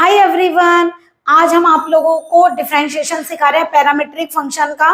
Hi everyone, आज हम आप लोगों को डिफरेंशिएशन सिखा रहे हैं पैरामीट्रिक फंक्शन का।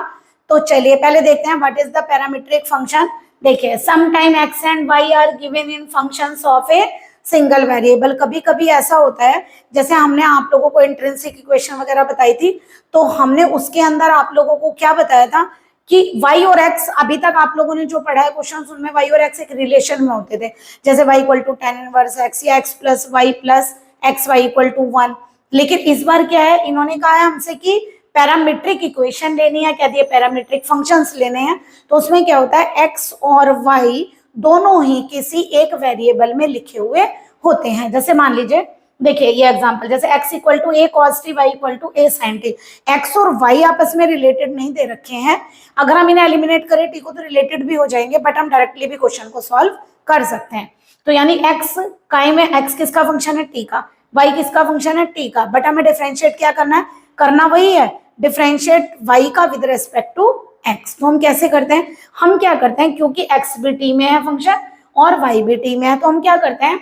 तो चलिए पहले देखते हैं what is the parametric function. देखिए, some time x and y are given in functions of a single variable. कभी कभी ऐसा होता है, जैसे हमने आप लोगों को इंट्रिंसिक इक्वेशन वगैरह बताई थी, तो हमने उसके अंदर आप लोगों को क्या बताया था कि y और x, अभी तक आप लोगों ने जो पढ़ा है क्वेश्चन उनमें y और x एक रिलेशन में होते थे, जैसे y equal to tan inverse x या x plus y plus x y equal to 1। लेकिन इस बार क्या है, इन्होंने कहा है हमसे कि पैरामीट्रिक इक्वेशन लेनी है, क्या दिए पैरामीट्रिक फंक्शंस लेने हैं। तो उसमें क्या होता है, x और y दोनों ही किसी एक वेरिएबल में लिखे हुए होते हैं। जैसे मान लीजिए, देखिए ये एग्जांपल, जैसे x equal to a cos t, y equal to a sine t. x और y आपस में रिलेटेड नहीं दे रखे हैं, अगर हम इन्हें एलिमिनेट करें टी को तो रिलेटेड भी हो जाएंगे, बट हम डायरेक्टली भी क्वेश्चन को सॉल्व कर सकते हैं। तो यानी x काय में x किसका फंक्शन है, t का, y किसका फंक्शन है, t का, बट हमें डिफरेंशिएट क्या करना है, करना वही है, डिफरेंशिएट y का विद रेस्पेक्ट टू x। तो हम कैसे करते हैं, हम क्या करते हैं, क्योंकि x भी t में है फंक्शन और y भी t में है, तो हम क्या करते हैं,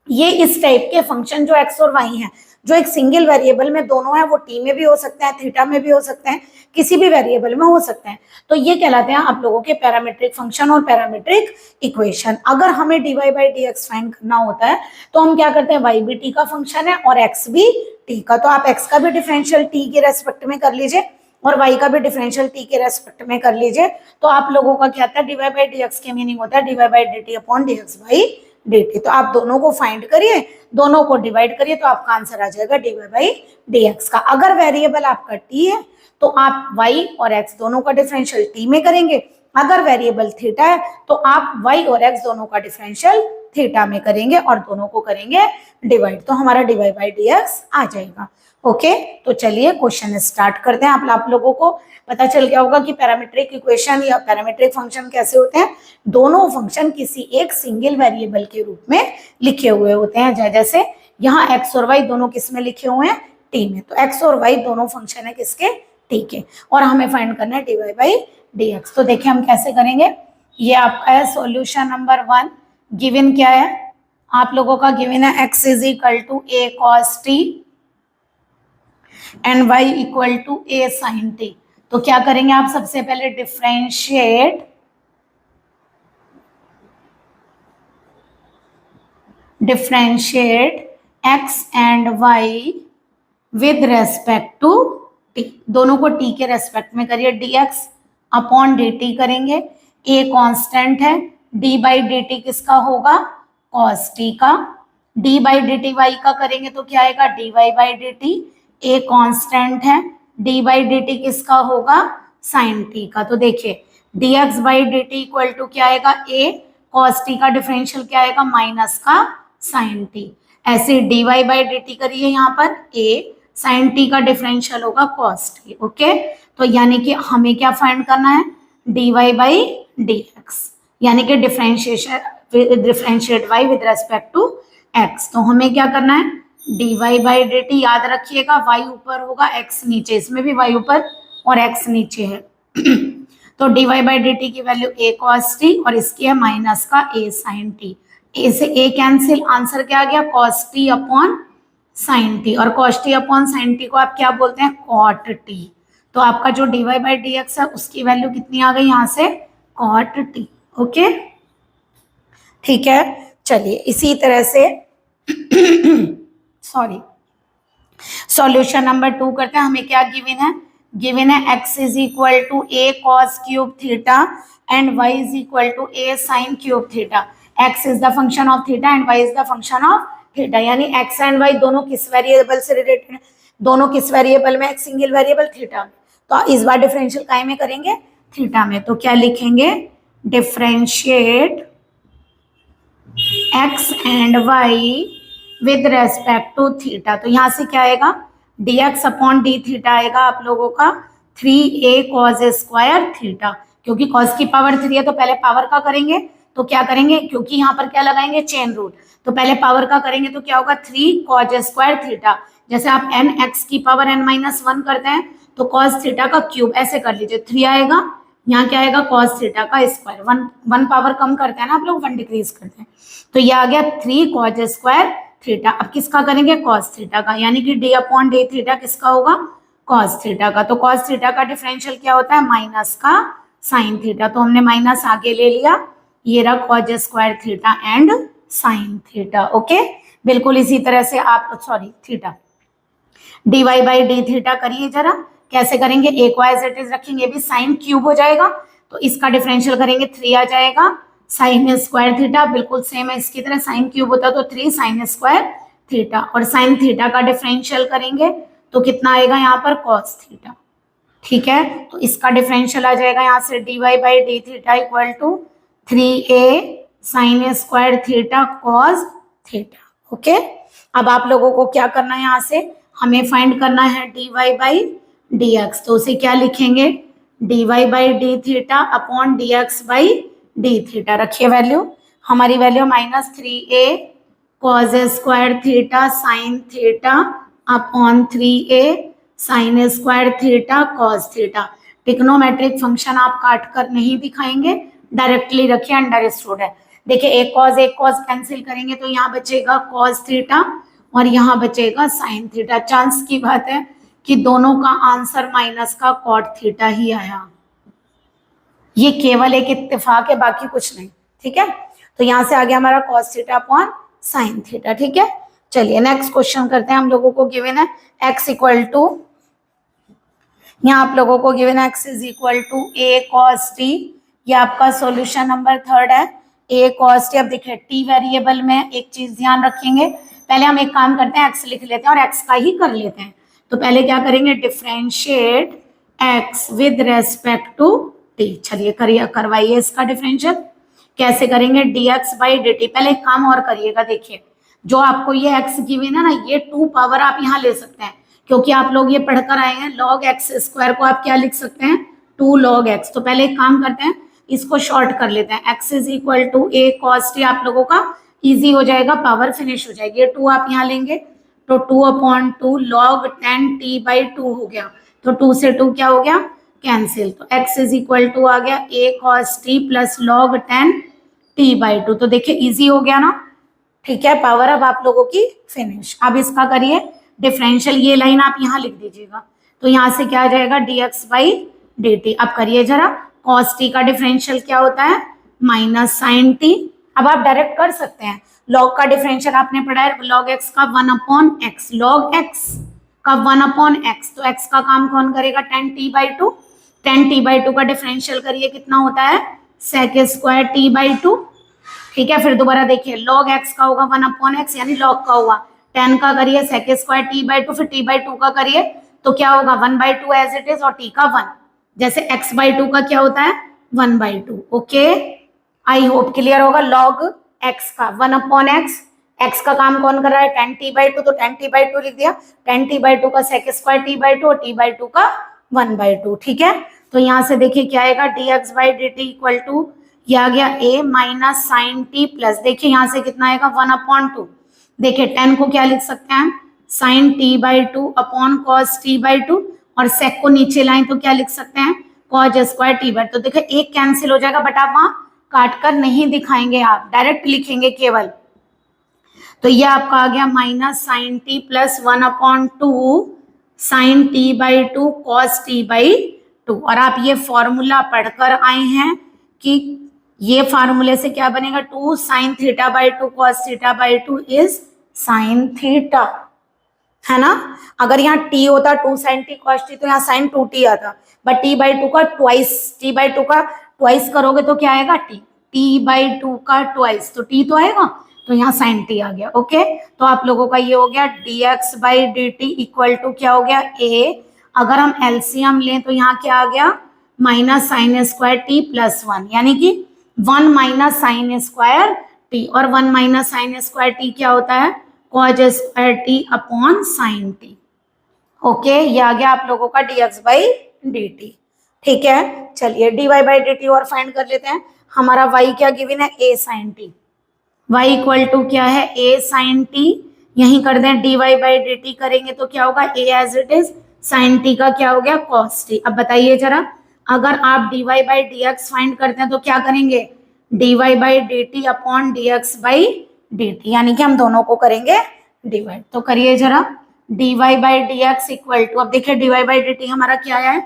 ये इस टाइप के फंक्शन जो x और y हैं, जो एक सिंगल वेरिएबल में दोनों है, वो t में भी हो सकते हैं, थीटा में भी हो सकते हैं, किसी भी वेरिएबल में हो सकते हैं। तो ये कहलाते हैं आप लोगों के पैरामीट्रिक फंक्शन और पैरामीट्रिक इक्वेशन। अगर हमें dy बाई dx फाइंड करना होता है तो हम क्या करते हैं, y भी t का फंक्शन है और x भी t का, तो आप x का भी डिफरेंशियल t के रेस्पेक्ट में कर लीजिए और y का भी डिफरेंशियल t के रेस्पेक्ट में कर लीजिए। तो आप लोगों का क्या आता है, dy बाई dx के मीनिंग होता है dy by dt upon dx by dt। तो आप दोनों को फाइंड करिए, दोनों को डिवाइड करिए, तो आपका आंसर आ जाएगा dy बाई dx का। अगर वेरिएबल आपका t है तो आप y और x दोनों का डिफरेंशियल t में करेंगे, अगर वेरिएबल थीटा है तो आप y और x दोनों का डिफरेंशियल थीटा में करेंगे और दोनों को करेंगे डिवाइड, तो हमारा dy बाई dx आ जाएगा। ओके, तो चलिए क्वेश्चन स्टार्ट करते हैं। आप लोगों को पता चल गया होगा कि पैरामीट्रिक इक्वेशन या पैरामीट्रिक फंक्शन कैसे होते हैं, दोनों फंक्शन किसी एक सिंगल वेरिएबल के रूप में लिखे हुए होते हैं। जैसे यहाँ x और y दोनों किस में लिखे हुए हैं, t में, तो x और y दोनों फंक्शन है किसके, t के, और हमें फाइंड करना है dy बाई dx। तो देखिए हम कैसे करेंगे, ये आपका है सॉल्यूशन नंबर 1। गिवन क्या है आप लोगों का, गिवन है x is equal to a cos t and y equal to a sin t। तो क्या करेंगे आप, सबसे पहले differentiate x and y with respect to t, दोनों को t के रेस्पेक्ट में करिए, dx अपॉन dt करेंगे, a कांस्टेंट है, d बाई dt किसका होगा, cos t का, d बाई dt y का करेंगे तो क्या आएगा, dy by dt, a constant है, d बाई dt किसका होगा, sin t का। तो देखिए dx by dt equal to क्या आएगा, a cos t का डिफरेंशियल क्या आएगा, माइनस का sin t। ऐसे dy बाई dt करिए, यहाँ पर a sin t का डिफरेंशियल होगा cos t। ओके, तो यानी कि हमें क्या फाइंड करना है, dy बाई dx, यानी कि differentiate y with respect to x। तो हमें क्या करना है, dy बाई dt, याद रखिएगा y ऊपर होगा x नीचे, इसमें भी y ऊपर और x नीचे है तो dy बाई dt की वैल्यू a cos t और इसकी है माइनस का a sin t, a से a कैंसिल, आंसर क्या आ गया, cos t upon sin t, और cos t upon sin t को आप क्या बोलते हैं, cot t। तो आपका जो dy बाई dx है उसकी वैल्यू कितनी आ गई यहाँ से, cot t। ओके, ठीक है, चलिए इसी तरह से सॉरी सॉल्यूशन नंबर 2 करते हैं। हमें क्या गिवन है, गिवन है x is equal to a cos cube theta and y is equal to a sin cube theta. x is the function of theta and y is the function of theta, यानी x and y दोनों किस variable से related है, दोनों किस variable में, एक single variable theta में। तो इस बार डिफरेंशियल काय में करेंगे, थीटा में। तो क्या लिखेंगे, differentiate x and y with respect to theta. तो यहाँ से क्या आएगा, dx अपॉन डी थीटा आएगा आप लोगों का 3a cos स्क्वायर थीटा, क्योंकि cos की पावर 3 है तो पहले पावर का करेंगे, तो क्या करेंगे, क्योंकि यहाँ पर क्या लगाएंगे, चेन रूल, तो पहले पावर का करेंगे तो क्या होगा, 3 cos स्क्वायर थीटा। जैसे आप nx की पावर n माइनस 1 करते हैं तो cos थीटा का क्यूब ऐसे कर लीजिए, 3 आएगा, यहाँ क्या आएगा, cos थीटा का स्क्वायर, वन पावर कम करते हैं ना आप लोग, 1 डिक्रीज करते हैं, तो ये आ गया 3 cos स्क्वायर थीटा। अब किसका करेंगे, कॉस थीटा का, यानी कि डी अपॉन डी थीटा किसका होगा, कॉस थीटा का। तो कॉस थीटा का डिफरेंशियल क्या होता है, माइनस का साइन थीटा। तो हमने माइनस आगे ले लिया, ये रहा cause square theta and sign theta. Okay, बिल्कुल इसी तरह से आप, sorry theta, dy by d theta करिए जरा, कैसे करेंगे, ए को एज इट इज रखेंगे, भी साइन क्यूब हो जाएगा, तो इसका डिफरेंशियल करेंगे 3 आ जाएगा, साइन स्क्वायर थीटा बिल्कुल सेम है इसकी तरह, साइन क्यूब होता तो 3 साइन स्क्वायर थीटा, और साइन थीटा का डिफरेंशियल करेंगे तो कितना आएगा यहाँ पर, कॉस थीटा। ठीक है, तो इसका डिफरेंशियल आ जाएगा यहाँ से dy by d theta equal to 3a sine square theta cos theta. Okay, अब आप लोगों को क्या करना है, यहाँ से हमें फाइंड करना है dy बाई dx, तो उसे क्या लिखेंगे, dy by d theta upon dx by d theta. रखिए वैल्यू, हमारी value -3a cos square theta sine theta upon 3a sine square theta cos theta. Trigonometric function आप काट कर नहीं दिखाएंगे, डायरेक्टली रखिए, अंडरस्टूड है। देखिए एक कॉस कैंसिल करेंगे तो यहाँ बचेगा कॉस थीटा और यहाँ बचेगा साइन थीटा। चांस की बात है कि दोनों का आंसर माइनस का कॉट थीटा ही आया, ये केवल एक इत्तेफाक है, बाकी कुछ नहीं। ठीक है, तो यहाँ से आ गया हमारा cos theta upon sine theta. ठीक है, चलिए नेक्स्ट क्वेश्चन करते हैं। हम लोगों को गिवन है x इक्वल टू, यहाँ आप लोगों को गिवन है x is equal to a cos t, ये आपका सॉल्यूशन नंबर 3 है, a cos t। अब देखिए t वेरिएबल में एक चीज ध्यान रखेंगे, पहले हम एक काम करते हैं, x लिख लेते हैं और x का ही कर लेते हैं। तो पहले क्या करेंगे, differentiate x with respect to t। चलिए करिए, करवाइए इसका डिफरेंशियल, कैसे करेंगे, dx बाई dt। पहले एक काम और करिएगा, देखिए जो आपको ये x गिवन है ना, ये 2 पावर आप यहाँ ले सकते हैं, क्योंकि आप लोग ये पढ़कर आए हैं, log x स्क्वायर को आप क्या लिख सकते हैं, 2 log x। तो पहले एक काम करते हैं, इसको शॉर्ट कर लेते हैं, x is equal to a cos t, आप लोगों का इजी हो जाएगा, पावर फिनिश हो जाएगी। ये 2 आप यहाँ लेंगे तो 2/2 log 10t बाई 2 हो गया, तो 2 से 2 क्या हो गया, कैंसिल। तो x इज इक्वल टू आ गया a cos t plus log 10t by 2। तो देखिए इजी हो गया ना, ठीक है, पावर अब आप लोगों की फिनिश। अब इसका करिए डिफरेंशियल, ये लाइन आप यहाँ लिख दीजिएगा, तो यहाँ से क्या आ जाएगा, dx बाई dt। अब करिए जरा, cos t का डिफरेंशियल क्या होता है, माइनस साइन t। अब आप डायरेक्ट कर सकते हैं, log का डिफरेंशियल आपने पढ़ा है, log x का 1/x, log x का 1/x, तो x का काम कौन करेगा, 10t बाई 2। 10t बाई 2 का डिफरेंशियल करिए, कितना होता है, sec स्क्वायर t बाई 2। ठीक है, फिर दोबारा देखिए, log x का होगा 1/x, यानी log का हुआ, 10 का करिए sec स्क्वायर t बाई 2, फिर t बाई 2 का करिए तो क्या होगा, 1/2 एज इट इज, और t का 1, जैसे x बाई 2 का क्या होता है, 1/2। ओके, आई होप क्लियर होगा। log x का 1/x, x का काम कौन कर रहा है, 10t बाई 2, तो 10t बाई 2 लिख दिया, 10t बाई 2 का sec स्क्वायर t बाई 2 और t बाई 2 का 1/2। ठीक है, तो यहाँ से देखिए क्या आएगा, dx by dt equal to, ये आ गया a minus sine t plus, देखिए यहाँ से कितना आएगा, 1/2। देखिए 10 को क्या लिख सकते हैं, sine t by 2 upon cos t by 2, और सेक को नीचे लाएं तो क्या लिख सकते हैं, कॉज स्क्वायर t बाई 2। तो देखिए एक कैंसिल हो जाएगा, बट आप वहां काट कर नहीं दिखाएंगे, आप डायरेक्ट लिखेंगे केवल। तो ये आपका आ गया minus sine t plus 1/2 sine t by 2 cos t by 2। और आप ये फॉर्मूला पढ़कर आए हैं कि ये फार्मूले से क्या बनेगा, 2 sine theta by 2 cos theta by 2 is sine theta, है ना। अगर यहाँ t होता 2 साइन t कॉस t, तो यहाँ साइन 2t आता, बट t बाई 2 का ट्वाइस, t बाई 2 का ट्वाइस करोगे तो क्या आएगा, t बाई 2 का ट्वाइस, तो t तो आएगा, तो यहाँ साइन t आ गया। ओके, तो आप लोगों का ये हो गया dx by dt equal to क्या हो गया, a। अगर हम एलसीएम लें तो यहाँ क्या आ गया, minus sine square t plus 1, यानी कि 1 माइनस साइन स्क्वायर t, और 1 माइनस साइन स्क्वायर t क्या होता है, cause square t upon sine t। Okay, ये आ गया आप लोगों का dx बाई dt। ठीक है, चलिए dy बाई dt और फाइंड कर लेते हैं। हमारा y क्या गिवन है, a sine t, y equal to क्या है, a साइन t, यहीं कर दें dy बाई dt करेंगे तो क्या होगा, a as it is, sine t का क्या हो गया, cos t। अब बताइए जरा, अगर आप dy बाई dx फाइंड करते हैं तो क्या करेंगे, dy by dt upon dx by dt, यानी कि हम दोनों को करेंगे डिवाइड, तो करिए जरा dy by d x equal to, अब देखिए dy बाई डी टी हमारा क्या है,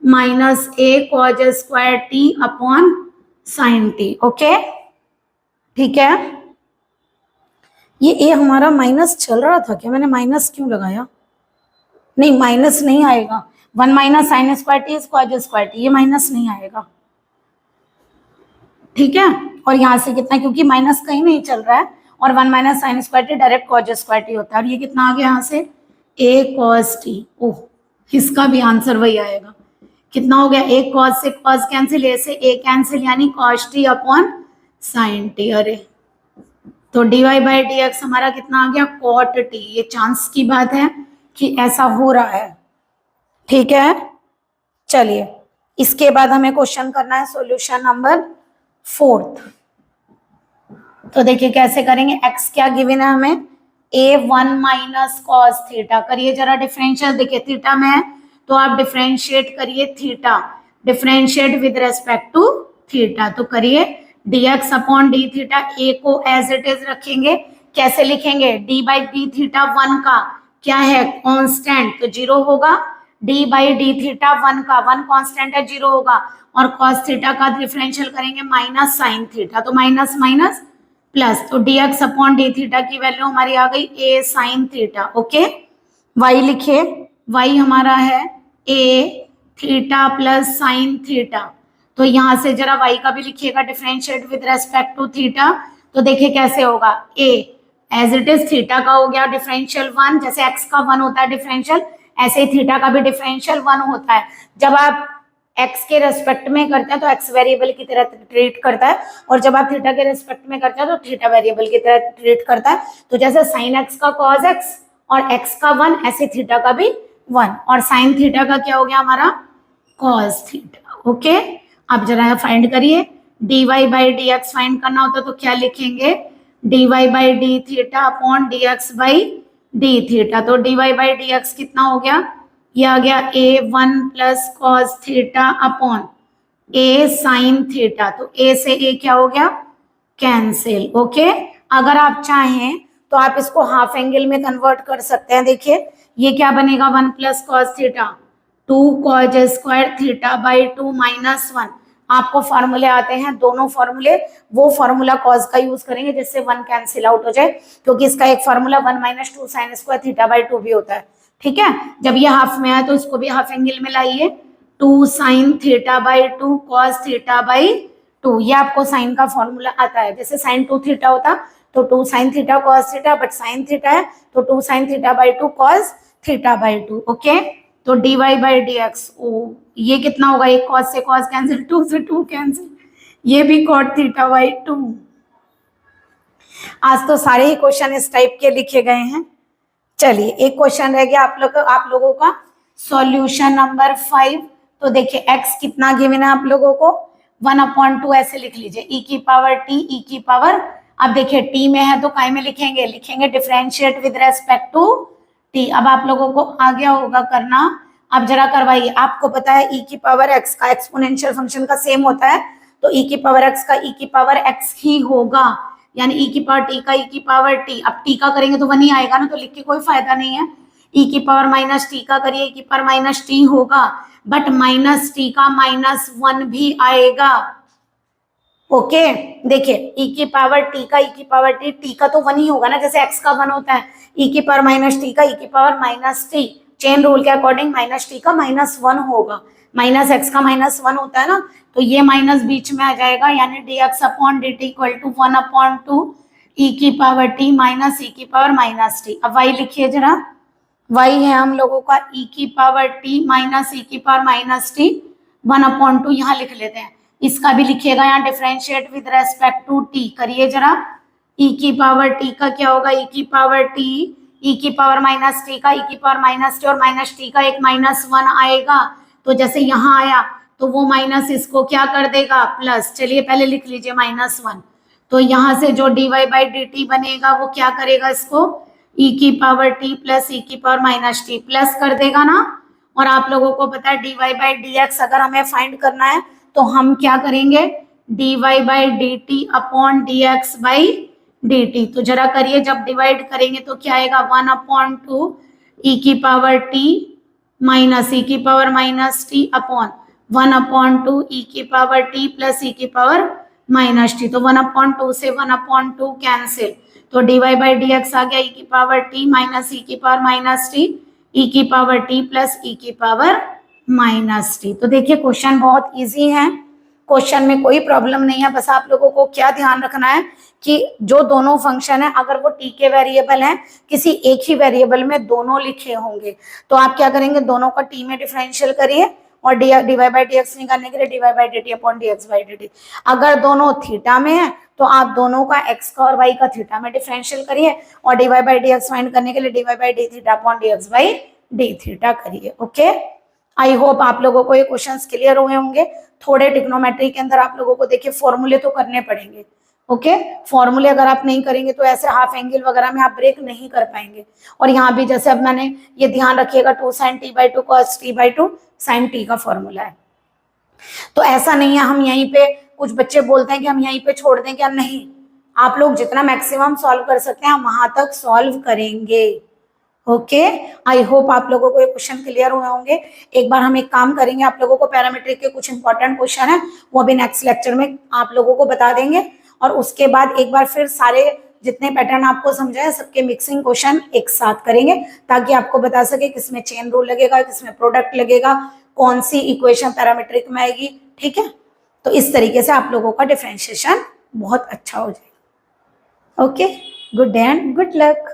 minus a cos square t upon sine t. Okay ठीक है, ये ए हमारा माइनस चल रहा था क्या, मैंने माइनस क्यों लगाया, नहीं माइनस नहीं आएगा, 1 minus sine square T cause square T, ये माइनस नहीं आएगा, ठीक है। और यहाँ से कितना, क्योंकि माइनस कहीं नहीं चल रहा है, और 1 minus sine square T direct cause square T होता है, और ये कितना आ गया यहाँ से ए कॉस टी, ओह इसका भी आंसर वही आएगा, कितना हो गया, ए कॉस से कॉस कैंसिल, ए से ए कैंसिल, यानी cos T upon sine T. अरे तो dy बाई डी एक्स हमारा कितना आ गया, कॉट टी, ये चांस की बात है कि ऐसा हो रहा है, ठीक है। चलिए इसके बाद हमें क्वेश्चन करना है सॉल्यूशन नंबर 4। तो देखिए कैसे करेंगे, x क्या गिवन है हमें, a1 माइनस कॉस थीटा, करिए जरा डिफरेंशियल, देखिए थीटा में है तो आप डिफरेंशिएट करिए theta, differentiate with respect to theta, तो करिए dx upon d theta, a को एज इट इज रखेंगे, कैसे लिखेंगे, d बाई डी थीटा 1 का क्या है कांस्टेंट, तो 0 होगा, d बाई डी थीटा 1 का 1 कांस्टेंट है 0 होगा, और cos थीटा का डिफरेंशियल करेंगे माइनस साइन थीटा, तो माइनस माइनस प्लस, तो dx अपॉन डी थीटा की वैल्यू हमारी आ गई a sine theta. Okay y लिखिए, y हमारा है a theta plus sine theta, तो यहाँ से जरा y का भी लिखिएगा differentiate with respect to theta, तो देखिए कैसे होगा, a as it is theta का हो गया डिफरेंशियल 1, जैसे x का 1 होता है डिफरेंशियल, ऐसे ही थीटा का भी डिफरेंशियल 1 होता है। जब आप x के रेस्पेक्ट में करते हैं तो x वेरिएबल की तरह ट्रीट करता है, और जब आप थीटा के रेस्पेक्ट में करते हैं तो थीटा वेरिएबल की तरह ट्रीट करता है। तो जैसे साइन x का cos x और x का 1, ऐसे थीटा का भी 1, और साइन थीटा का क्या हो गया हमारा cos थीटा। ओके अब जरा फाइंड करिए, dy by d x find करना होता तो क्या लिखेंगे, dy by d theta upon dx by d theta, तो dy बाई डी एक्स कितना हो गया, ये आ गया a1 plus cos theta upon a sine theta, तो a से a क्या हो गया कैंसिल। ओके अगर आप चाहें तो आप इसको हाफ एंगल में कन्वर्ट कर सकते हैं, देखिए ये क्या बनेगा, 1 plus cos theta 2 cause square theta by 2 minus 1, आपको फॉर्मूले आते हैं दोनों फॉर्मूले, वो फॉर्मूला कॉस का यूज करेंगे जिससे 1 कैंसिल आउट हो जाए, क्योंकि इसका एक formula 1 minus 2 sign square theta by 2 भी होता है, ठीक है। जब ये हाफ में आए तो इसको भी हाफ एंगल में लाइए, 2 sine theta by 2 cos theta by 2, ये आपको साइन का फॉर्मूला आता है, जैसे साइन 2 थीटा होता तो 2 sine theta cos theta, but sine theta है तो 2 sine theta by 2 cos theta by 2। Okay तो dy बाई डी एक्स, ये कितना होगा, एक कॉस से कॉस कैंसिल, 2 से 2 कैंसिल, ये भी कॉट थीटा बाई 2। आज तो सारे ही क्वेश्चन इस टाइप के लिखे गए हैं। चलिए एक क्वेश्चन रह गया आप लोगों का सॉल्यूशन नंबर 5। तो देखिए x कितना गिवन है आप लोगों को, 1/2 ऐसे लिख लीजिए, e की पावर t, e की पावर, अब देखिए t में है तो काय में लिखेंगे differentiate with respect to t। अब आप लोगों को आ गया होगा करना, अब जरा करवाइए, आपको पता है e की पावर x का एक्सपोनेंशियल फंक्शन का सेम होता है, तो e की पावर x का e की पावर x ही होगा, यानी e की पावर t का e की पावर t, अब t का करेंगे तो 1 ही आएगा ना, तो लिख के कोई फायदा नहीं है, e की पावर माइनस t का करिए, e की पावर माइनस t होगा, बट माइनस t का -1 भी आएगा। ओके देखिए e की पावर t का e की पावर t का तो 1 ही होगा ना, जैसे x का 1 होता है, e की पावर माइनस t का e की power minus t, chain rule के अकॉर्डिंग माइनस t का -1 होगा, माइनस x का -1 होता है ना, तो ये माइनस बीच में आ जाएगा, यानी dx upon dt equal to 1/2 e की पावर t माइनस e की पावर माइनस t। अब y लिखिए जरा, y है हम लोगों का e की पावर t माइनस e की पावर माइनस t 1/2, यहाँ लिख लेते हैं, इसका भी लिखिएगा यहाँ differentiate with respect to t, करिए जरा, e की पावर t का क्या होगा, e की पावर t, e की पावर माइनस t का e की पावर माइनस t, और माइनस t का एक -1 आएगा, तो जैसे यहाँ आया तो वो माइनस इसको क्या कर देगा प्लस, चलिए पहले लिख लीजिए -1, तो यहाँ से जो dy बाई डी टी बनेगा वो क्या करेगा, इसको e की पावर t प्लस e की पावर माइनस t प्लस कर देगा ना, और आप लोगों को पता है dy बाई डी एक्स अगर हमें फाइंड करना है तो हम क्या करेंगे, dy by d t upon d x by dt। तो जरा करिए, जब डिवाइड करेंगे तो क्या आएगा, 1/2 e की पावर t माइनस e की power minus t upon 1/2 e की पावर t प्लस e की पावर माइनस t। तो 1/2 से 1/2 कैंसिल, तो dy बाई dx आ गया e की पावर t माइनस e की पावर माइनस t, e की पावर t प्लस e की पावर माइनस t। तो देखिए क्वेश्चन बहुत इजी है, क्वेश्चन में कोई प्रॉब्लम नहीं है। बस आप लोगों को क्या ध्यान रखना है कि जो दोनों फंक्शन है, अगर वो टी के वेरिएबल हैं, किसी एक ही वेरिएबल में दोनों लिखे होंगे, तो आप क्या करेंगे, दोनों का टी में डिफरेंशियल करिए और d y by d x निकालने के लिए d y by d t upon d x by d t. अगर दोनों थीटा में है तो आप दोनों का एक्स का और वाई का थीटा में डिफरेंशियल करिए और d y by d x find करने के लिए d y by d theta upon d x by d theta करिए। ओके, आई होप आप लोगों को ये क्वेश्चंस क्लियर हुए होंगे। थोड़े ट्रिग्नोमेट्री के अंदर आप लोगों को देखिए फॉर्मूले तो करने पड़ेंगे। ओके, फॉर्मूले अगर आप नहीं करेंगे तो ऐसे हाफ एंगल वगैरह में आप ब्रेक नहीं कर पाएंगे। और यहाँ भी जैसे अब मैंने ये ध्यान रखिएगा 2 sin t by 2 cos t by 2 sin t का फॉर्मूला है। तो ऐसा नहीं है हम यहीं पे, कुछ बच्चे बोलते हैं कि हम यहीं पे छोड़ दें, क्या नहीं, आप लोग जितना मैक्सिमम सॉल्व कर सकते हैं हम वहां तक सॉल्व करेंगे। ओके, आई होप आप लोगों को ये क्वेश्चन क्लियर हुए होंगे। एक बार हम एक काम करेंगे, आप लोगों को पैरामीट्रिक के कुछ इंपॉर्टेंट क्वेश्चन है वो भी नेक्स्ट लेक्चर में आप लोगों को बता देंगे, और उसके बाद एक बार फिर सारे जितने पैटर्न आपको समझाए सबके मिक्सिंग क्वेश्चन एक साथ करेंगे, ताकि आपको बता सके किसमें चेन रूल लगेगा, किसमें प्रोडक्ट लगेगा, कौन सी इक्वेशन पैरामीट्रिक में आएगी। ठीक है, तो इस तरीके से आप लोगों का डिफरेंशिएशन बहुत अच्छा हो जाएगा। Okay, good day and good luck.